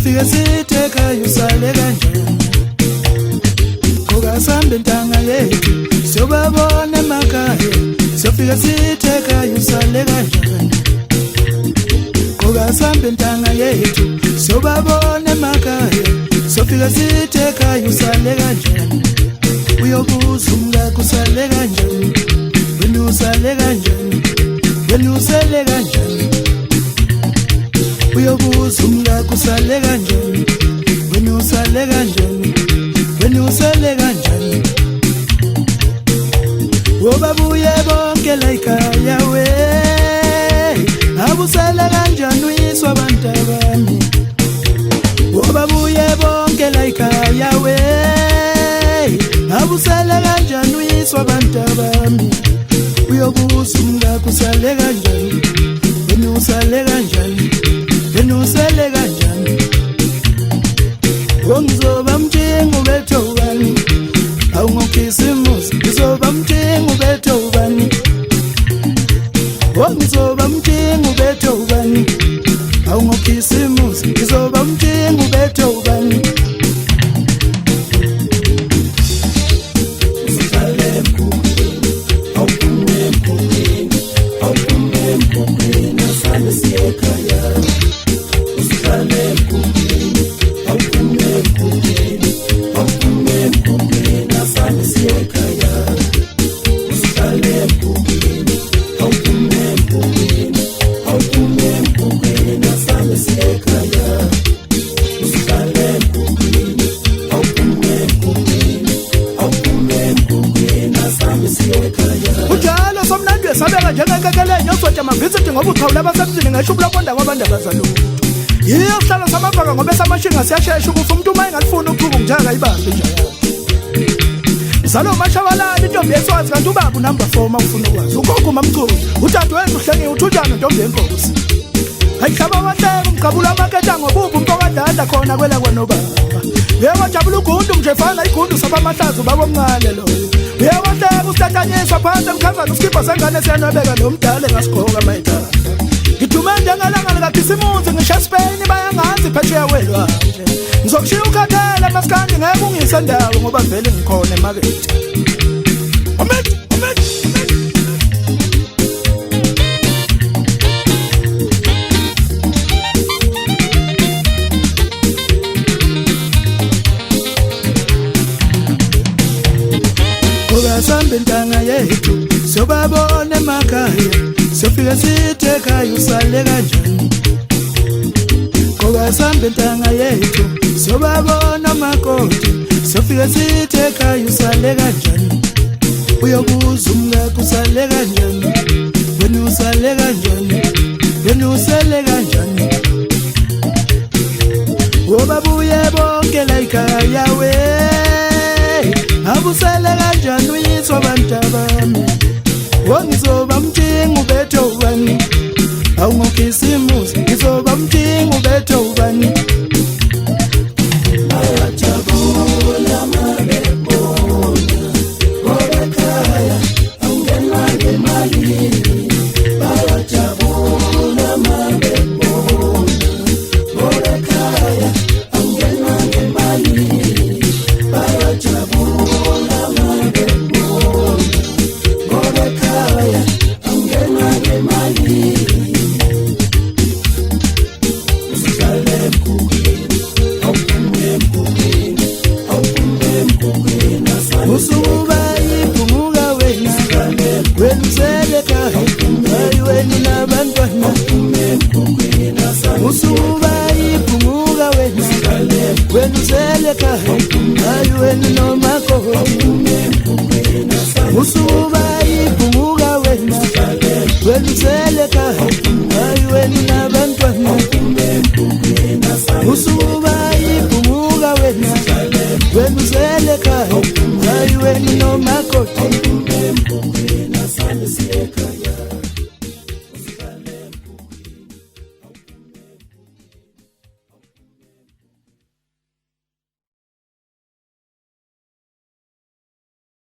sofika sitheka usale kanjani Kokasambe ntanga yethu sobabona emakhaya sofika sitheka usale kanjani Kokasambe ntanga yethu sobabona emakhaya sofika sitheka usale kanjani Uyobuza umngakho usale kanjani wena usale kanjani wena usale kanjani Uyobuza umngakho usale kanjani wena usale kanjani wena usale kanjani Obabuye bonke la ekhaya we abusale kanjani uyiswa abantu abami Obabuye bonke la ekhaya we abusale kanjani uyiswa abantu abami Uyobuza umngakho usale kanjani wena usale kanjani wena usale kanjani Ngizoba mthengu bethu ubani awungokhisimusi ngizoba mthengu bethu ubani Ngizoba mthengu bethu ubani awungokhisimusi ngizoba mthengu bethu ubani Ujalo somnandwe sabeka njengenkekelenywa usotya mavisithi ngoba uthawula abasemzini ngeshubula konda kwabantu abazalutho Yiyo sihlalo samabhaka ngoba esamashinga siyashesha ukufa umuntu uma engalifuni ukuphuka njaka ibambe nje yakho Zalo mashabalala intombi yeswazi kanti ubaba number 4 mawufuna ukwazi ugogo mamchulu uthathu wethu uhlengiwe uthunjana intombi yenkosi Ayihlaba wahleka umqabula amaketha ngobubu umpokadala khona kwela kwanobaba Yebo jabula ugundu mjefana igundu sabamahlazo babomncane loyo Uyawahleka usitatanyiswa phansi emkhazana uskipha sengane siyanwebeka nomdala engasigqoka mayithanda Ngidumende ngelanga likakhisimusi ngisho Spain bayangazi phesheya welwandle Ngizokushiya ukhathele maskandi ngeke ungise ndawo ngoba vele ngikhona emakethe Amen Kokasambe ntanga yethu sobabona emakhaya sofika sitheka usale kanjani Kokasambe ntanga yethu sobabona makoti sofika sitheka usale kanjani Uyobuza umngakho usale kanjani wena usale kanjani wena usale kanjani Obabuye bonke la ekhaya we abusale kanjani uyiswa abantu abami Ngizoba mthengu bethu ubani awungokhisimusi ngizoba mthengu bethu ubani Ayajabula mabebona ngoba ekhaya awungenwa ngemali Ayajabula mabebona ngoba ekhaya awungenwa ngemali Ayajabula mabebona ngoba ekhaya awungenwa ngemali Usuba iphunguka wena wenzele ekhaya hayi wena nabantwana Usuba iphunguka wena wenzele ekhaya hayi wena nomakoti Usuba iphunguka wena wenzele ekhaya hayi wena nabantwana Usuba iphunguka wena wenzele ekhaya hayi wena nomakoti